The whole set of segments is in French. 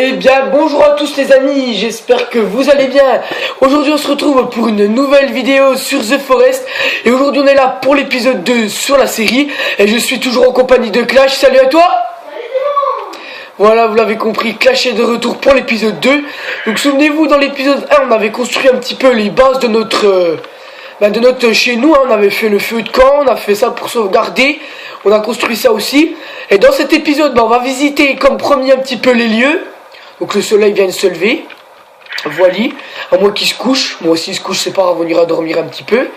Eh bien bonjour à tous les amis, j'espère que vous allez bien. Aujourd'hui on se retrouve pour une nouvelle vidéo sur The Forest. Et aujourd'hui on est là pour l'épisode 2 sur la série. Et je suis toujours en compagnie de Clash, salut à toi. Voilà, vous l'avez compris, Clash est de retour pour l'épisode 2. Donc souvenez-vous, dans l'épisode 1 on avait construit un petit peu les bases de notre chez nous, hein. On avait fait le feu de camp, on a fait ça pour sauvegarder. On a construit ça aussi. Et dans cet épisode, on va visiter comme premier un petit peu les lieux. Donc le soleil vient de se lever. Voilà. À moins qu'il se couche. Moi aussi il se couche, c'est pas grave, on ira dormir un petit peu.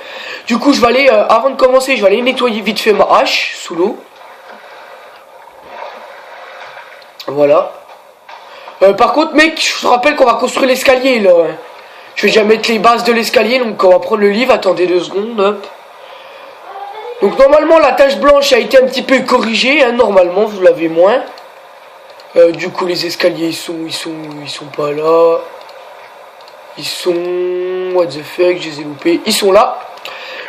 Du coup je vais aller, avant de commencer, je vais aller nettoyer vite fait ma hache sous l'eau. Voilà. Par contre mec, je te rappelle qu'on va construire l'escalier là. Je vais déjà mettre les bases de l'escalier, donc on va prendre le livre, attendez 2 secondes, hop. Donc normalement la tache blanche a été un petit peu corrigée, hein, normalement vous l'avez moins. Du coup les escaliers ils sont pas là. Ils sont... What the fuck, je les ai loupés. Ils sont là.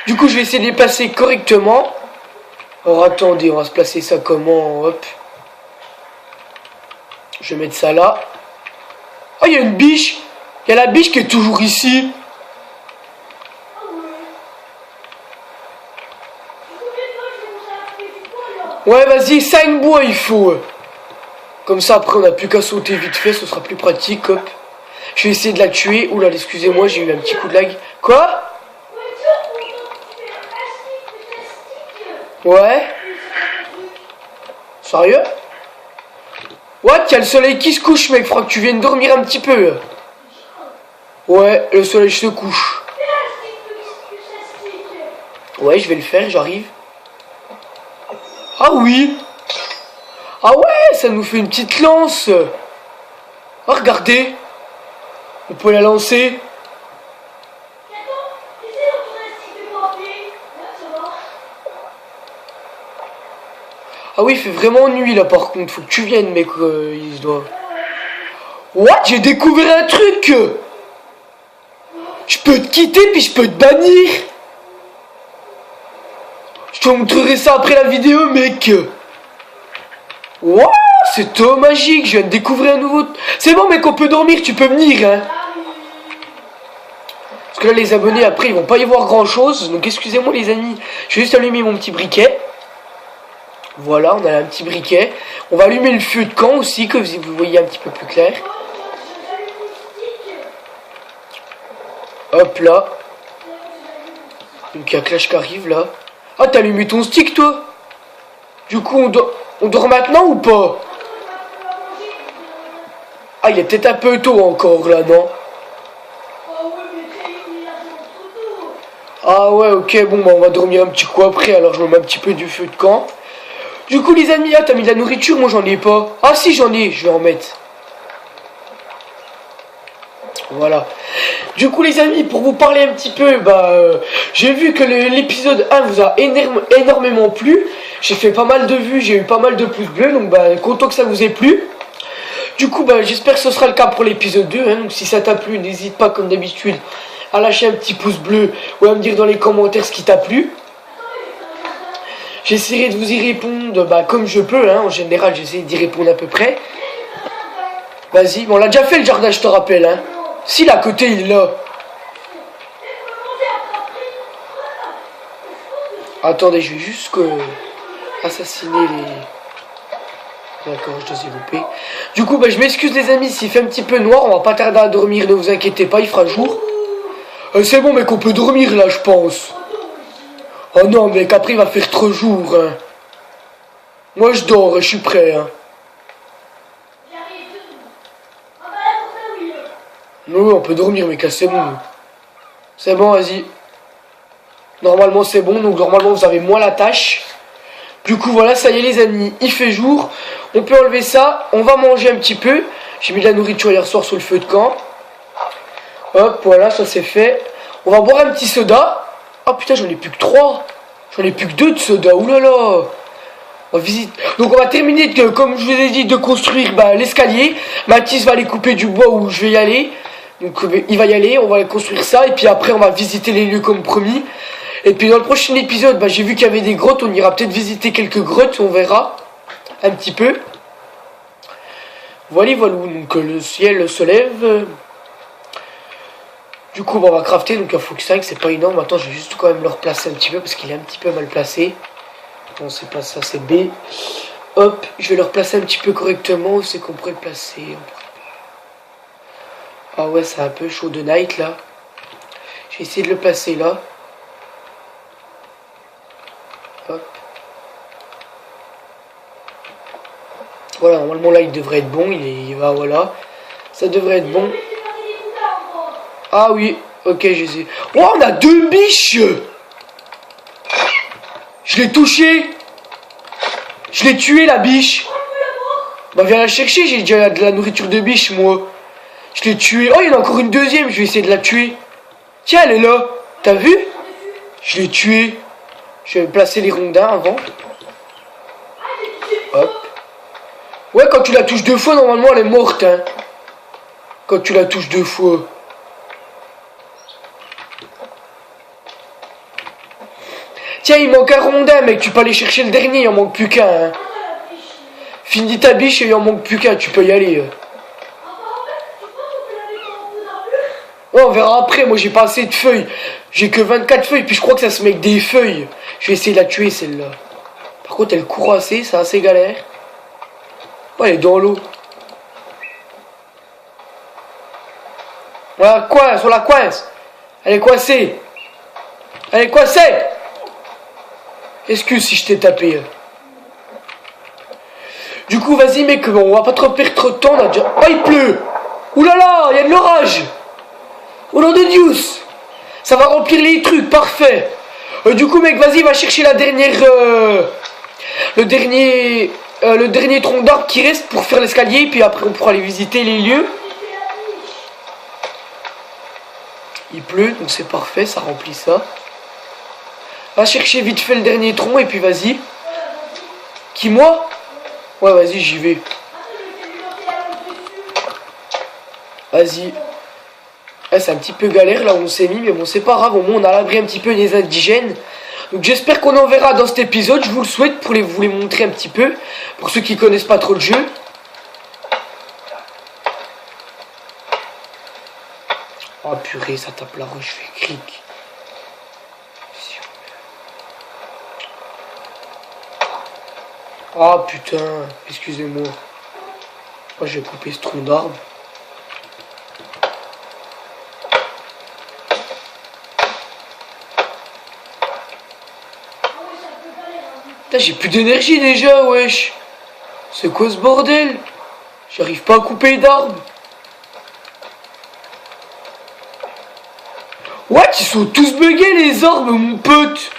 Du coup je vais essayer de les placer correctement. Alors attendez, on va se placer ça comment, hop. Je vais mettre ça là. Oh il y a une biche. Il y a la biche qui est toujours ici. Ouais, vas-y, 5 bois il faut. Comme ça, après, on n'a plus qu'à sauter vite fait, ce sera plus pratique, hop. Je vais essayer de la tuer. Oula, excusez-moi, j'ai eu un petit coup de lag. Quoi? Ouais. Sérieux? What? Il y a le soleil qui se couche, mec. Faudra que tu viennes dormir un petit peu. Ouais, le soleil se couche. Ouais, je vais le faire, j'arrive. Ah oui. Ah ouais, ça nous fait une petite lance. Ah, regardez. On peut la lancer. Ah oui, il fait vraiment nuit là par contre. Faut que tu viennes, mec. Il se doit. What? J'ai découvert un truc. Je peux te quitter puis je peux te bannir. Je te montrerai ça après la vidéo, mec. Wow, c'est trop magique. Je viens de découvrir un nouveau... C'est bon, mec, on peut dormir. Tu peux venir, hein. Parce que là, les abonnés, après, ils vont pas y voir grand-chose. Donc, excusez-moi, les amis. Je vais juste allumer mon petit briquet. Voilà, on a un petit briquet. On va allumer le feu de camp aussi, que vous voyez un petit peu plus clair. Hop là. Donc il y a Clash qui arrive là. Ah, t'as allumé ton stick toi? Du coup on dort maintenant ou pas? Ah, il est peut-être un peu tôt encore là, non? Ah ouais, ok, bon bah on va dormir un petit coup après. Alors je me mets un petit peu du feu de camp. Du coup les amis, ah t'as mis de la nourriture? Moi j'en ai pas. Ah si, j'en ai, je vais en mettre. Voilà. Du coup les amis, pour vous parler un petit peu, j'ai vu que l'épisode 1 vous a énormément plu. J'ai fait pas mal de vues, j'ai eu pas mal de pouces bleus, donc content que ça vous ait plu. Du coup j'espère que ce sera le cas pour l'épisode 2, hein, donc si ça t'a plu, n'hésite pas comme d'habitude à lâcher un petit pouce bleu ou à me dire dans les commentaires ce qui t'a plu. J'essaierai de vous y répondre comme je peux, hein, en général j'essaie d'y répondre à peu près. Vas-y, bon, on l'a déjà fait le jardin, je te rappelle, hein. Si, là, à côté, il est là. Attendez, je vais juste assassiner les... D'accord, je les ai loupés. Du coup, je m'excuse les amis, s'il fait un petit peu noir, on va pas tarder à dormir, ne vous inquiétez pas, il fera jour. C'est bon, mec, on peut dormir, là, je pense. Oh non, mec, après, il va faire trop jour, hein. Moi, je dors, je suis prêt, hein. Non, on peut dormir, mec, c'est bon. C'est bon, vas-y. Normalement, c'est bon. Donc, normalement, vous avez moins la tâche. Du coup, voilà, ça y est, les amis. Il fait jour. On peut enlever ça. On va manger un petit peu. J'ai mis de la nourriture hier soir sur le feu de camp. Hop, voilà, ça c'est fait. On va boire un petit soda. Oh putain, j'en ai plus que 3. J'en ai plus que 2 de soda. Oulala. On visite. Donc, on va terminer, comme je vous ai dit, de construire l'escalier. Mathis va aller couper du bois où je vais y aller. Donc il va y aller, on va construire ça. Et puis après on va visiter les lieux comme promis. Et puis dans le prochain épisode, j'ai vu qu'il y avait des grottes. On ira peut-être visiter quelques grottes, on verra un petit peu. Voilà, voilà, donc le ciel se lève. Du coup, bon, on va crafter, donc il faut que 5, c'est pas énorme. Attends, je vais juste quand même le replacer un petit peu parce qu'il est un petit peu mal placé. Non, c'est pas ça, c'est B. Hop, je vais le replacer un petit peu correctement. Où c'est qu'on pourrait le placer? Ah ouais, c'est un peu chaud de night là. Je vais essayer de le placer là. Hop. Voilà, normalement là il devrait être bon. Il va, voilà. Ça devrait être bon. Ah oui, ok, je sais. Oh, on a 2 biches! Je l'ai touché! Je l'ai tué la biche! Bah viens la chercher, j'ai déjà de la nourriture de biche moi. Je l'ai tué. Oh, il y en a encore une deuxième, je vais essayer de la tuer. Tiens, elle est là. T'as vu? Je l'ai tué. Je vais placer les rondins avant. Hop. Ouais, quand tu la touches 2 fois, normalement elle est morte, hein. Quand tu la touches 2 fois. Tiens, il manque un rondin, mec. Tu peux aller chercher le dernier, il en manque plus qu'un. Hein. Finis ta biche et il en manque plus qu'un. Tu peux y aller. Ouais, on verra après. Moi, j'ai pas assez de feuilles. J'ai que 24 feuilles. Puis je crois que ça se met avec des feuilles. Je vais essayer de la tuer, celle-là. Par contre, elle court assez. C'est assez galère. Ouais, elle est dans l'eau. Voilà, coince. On la coince. Elle est coincée. Elle est coincée. Excuse si je t'ai tapé. Du coup, vas-y, mec, bon, on va pas trop perdre trop de temps. On a déjà... Oh, il pleut. Ouh là là, il y a de l'orage. Au nom de Dieu. Ça va remplir les trucs, parfait. Du coup, mec, vas-y, va chercher la dernière... le dernier tronc d'arbre qui reste pour faire l'escalier. Puis après, on pourra aller visiter les lieux. Il pleut, donc c'est parfait, ça remplit ça. Va chercher vite fait le dernier tronc et puis vas-y. Qui, moi? Ouais, vas-y, j'y vais. Vas-y. Ouais, c'est un petit peu galère là où on s'est mis, mais bon, c'est pas grave. Au moins, on a l'abri un petit peu des indigènes. Donc, j'espère qu'on en verra dans cet épisode. Je vous le souhaite pour vous les montrer un petit peu. Pour ceux qui connaissent pas trop le jeu. Oh purée, ça tape la roche, je fais cric. Ah putain, excusez-moi. Moi j'ai coupé ce tronc d'arbre. Putain, j'ai plus d'énergie déjà, wesh. C'est quoi ce bordel? J'arrive pas à couper d'arbres. What? Ils sont tous buggés les arbres, mon pote.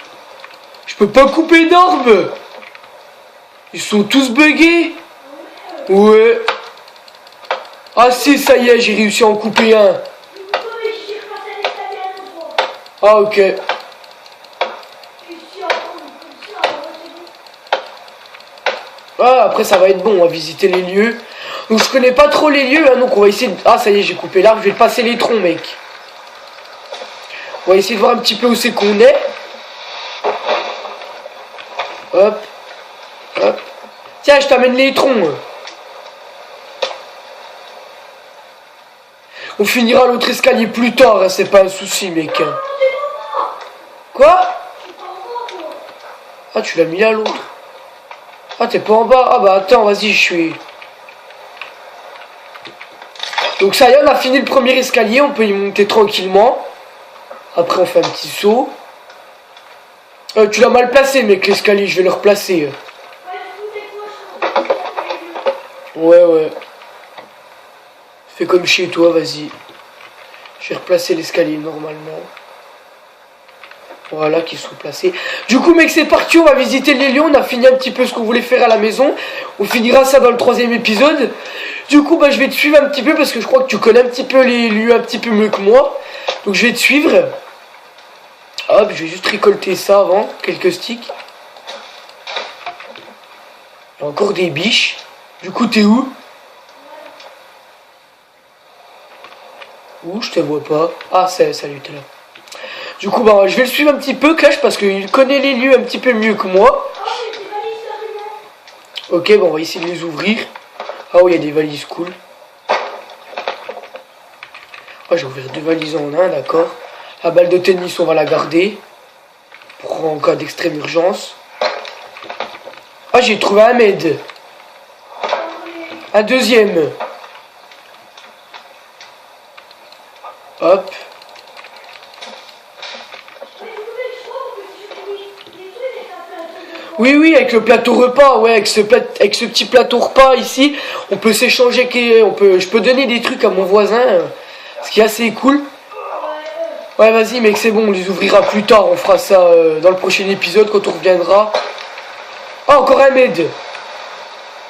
Je peux pas couper d'arbres. Ils sont tous buggés. Ouais. Ah si, ça y est, j'ai réussi à en couper un. Ah ok. Ah, après ça va être bon, on va visiter les lieux. Donc je connais pas trop les lieux, hein, donc on va essayer de... Ah ça y est, j'ai coupé l'arbre, je vais passer les troncs, mec. On va essayer de voir un petit peu où c'est qu'on est. Hop. Hop. Tiens, je t'amène les troncs. On finira l'autre escalier plus tard, hein, c'est pas un souci, mec. Quoi? Ah, tu l'as mis là, l'autre. Ah, t'es pas en bas? Ah bah attends, vas-y, je suis... Donc ça y est, on a fini le premier escalier, on peut y monter tranquillement. Après, on fait un petit saut. Tu l'as mal placé, mec, l'escalier, je vais le replacer. Ouais, ouais. Fais comme chez toi, vas-y. Je vais replacer l'escalier normalement. Voilà, qu'ils sont placés. Du coup, mec, c'est parti, on va visiter les lieux. On a fini un petit peu ce qu'on voulait faire à la maison. On finira ça dans le 3e épisode. Du coup, bah, je vais te suivre un petit peu parce que je crois que tu connais un petit peu les lieux un petit peu mieux que moi. Donc, je vais te suivre. Hop, je vais juste récolter ça avant. Quelques sticks. Il y a encore des biches. Du coup, t'es où? Où? Je te vois pas. Ah, salut, t'es là. Du coup, bah, je vais le suivre un petit peu, Clash, parce qu'il connaît les lieux un petit peu mieux que moi. Ok, bon, on va essayer de les ouvrir. Ah oui, il y a des valises cool. Ah, j'ai ouvert 2 valises en un, d'accord. La balle de tennis, on va la garder. Pour en cas d'extrême urgence. Ah, j'ai trouvé un med. Un deuxième. Hop. Oui, oui, avec le plateau repas, ouais, avec ce petit plateau repas ici, on peut s'échanger, je peux donner des trucs à mon voisin, ce qui est assez cool. Ouais, vas-y, mec, c'est bon, on les ouvrira plus tard, on fera ça dans le prochain épisode quand on reviendra. Ah, encore un med.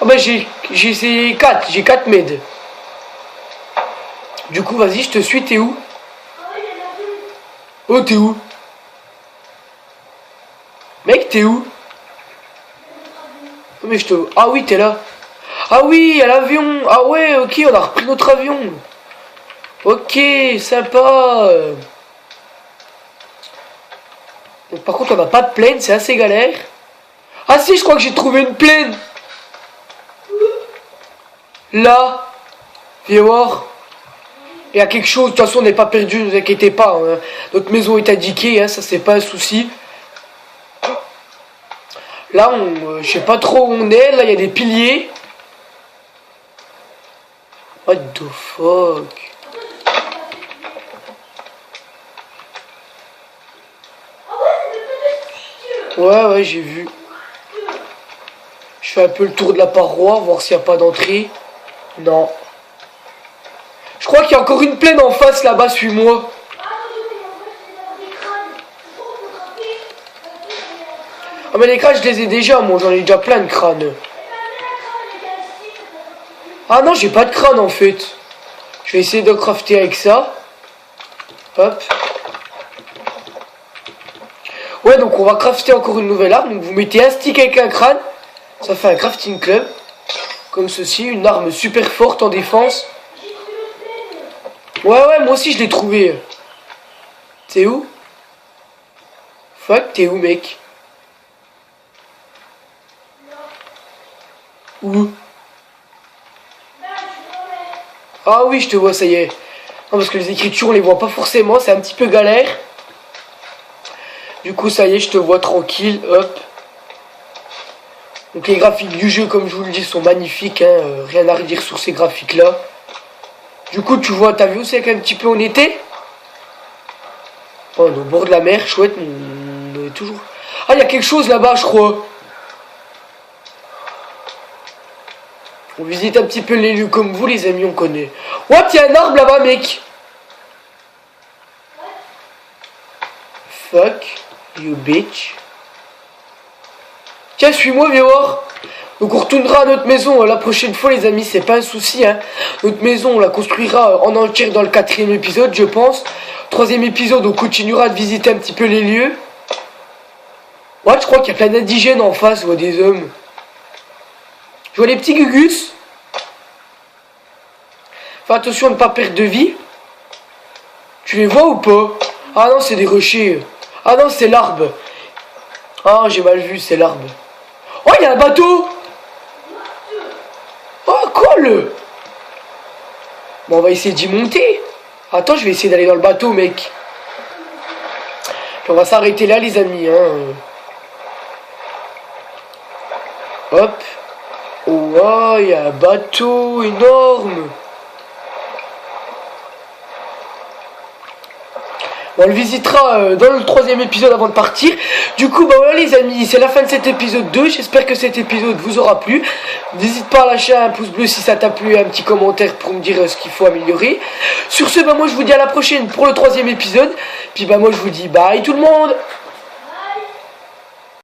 Ah bah j'ai 4, j'ai 4 med. Du coup, vas-y, je te suis, t'es où? Oh, t'es où? Mec, t'es où? Mais je te... Ah oui, t'es là. Ah oui, à l'avion. Ah ouais, ok, on a repris notre avion. Ok, sympa. Donc, par contre, on n'a pas de plaine, c'est assez galère. Ah si, je crois que j'ai trouvé une plaine. Là. Viens voir. Il y a quelque chose, de toute façon, on n'est pas perdu, ne vous inquiétez pas. Hein. Notre maison est indiquée, hein, ça c'est pas un souci. Là, je sais pas trop où on est. Là, il y a des piliers. What the fuck? Ouais, j'ai vu. Je fais un peu le tour de la paroi, voir s'il n'y a pas d'entrée. Non. Je crois qu'il y a encore une plaine en face là-bas, suis-moi. Ah mais les crânes je les ai déjà, moi j'en ai déjà plein de crânes. Ah non, j'ai pas de crâne en fait. Je vais essayer de crafter avec ça. Hop. Ouais, donc on va crafter encore une nouvelle arme. Donc vous mettez un stick avec un crâne. Ça fait un crafting club. Comme ceci, une arme super forte en défense. Ouais, moi aussi je l'ai trouvé. T'es où? Fuck, t'es où mec? Où? Ah oui, je te vois, ça y est. Non, parce que les écritures, on les voit pas forcément, c'est un petit peu galère. Du coup, ça y est, je te vois tranquille, hop. Donc les graphiques du jeu, comme je vous le dis, sont magnifiques, hein, rien à redire sur ces graphiques-là. Du coup, tu vois, t'as vu où c'est qu'un petit peu on était? Oh, on est au bord de la mer, chouette, on est toujours... Ah, il y a quelque chose là-bas, je crois. On visite un petit peu les lieux comme vous, les amis, on connaît. What, il y a un arbre là-bas, mec. Fuck you, bitch. Tiens, suis-moi, viens voir. Donc on retournera à notre maison la prochaine fois, les amis, c'est pas un souci, hein. Notre maison, on la construira en entière dans le 4e épisode, je pense. 3e épisode, on continuera de visiter un petit peu les lieux. Ouais, je crois qu'il y a plein d'indigènes en face, je vois des hommes. Je vois les petits gugus. Fais attention à ne pas perdre de vie. Tu les vois ou pas? Ah non, c'est des rochers. Ah non, c'est l'arbre. Ah, j'ai mal vu, c'est l'arbre. Oh, il y a un bateau. Oh, cool. Bon, on va essayer d'y monter. Attends, je vais essayer d'aller dans le bateau, mec. Puis on va s'arrêter là, les amis. Hein. Hop. Oh, il y a un bateau énorme. On le visitera dans le 3e épisode avant de partir. Du coup, bah voilà les amis, c'est la fin de cet épisode 2. J'espère que cet épisode vous aura plu. N'hésite pas à lâcher un pouce bleu si ça t'a plu, un petit commentaire pour me dire ce qu'il faut améliorer. Sur ce, bah moi je vous dis à la prochaine pour le 3e épisode. Puis bah moi je vous dis bye tout le monde.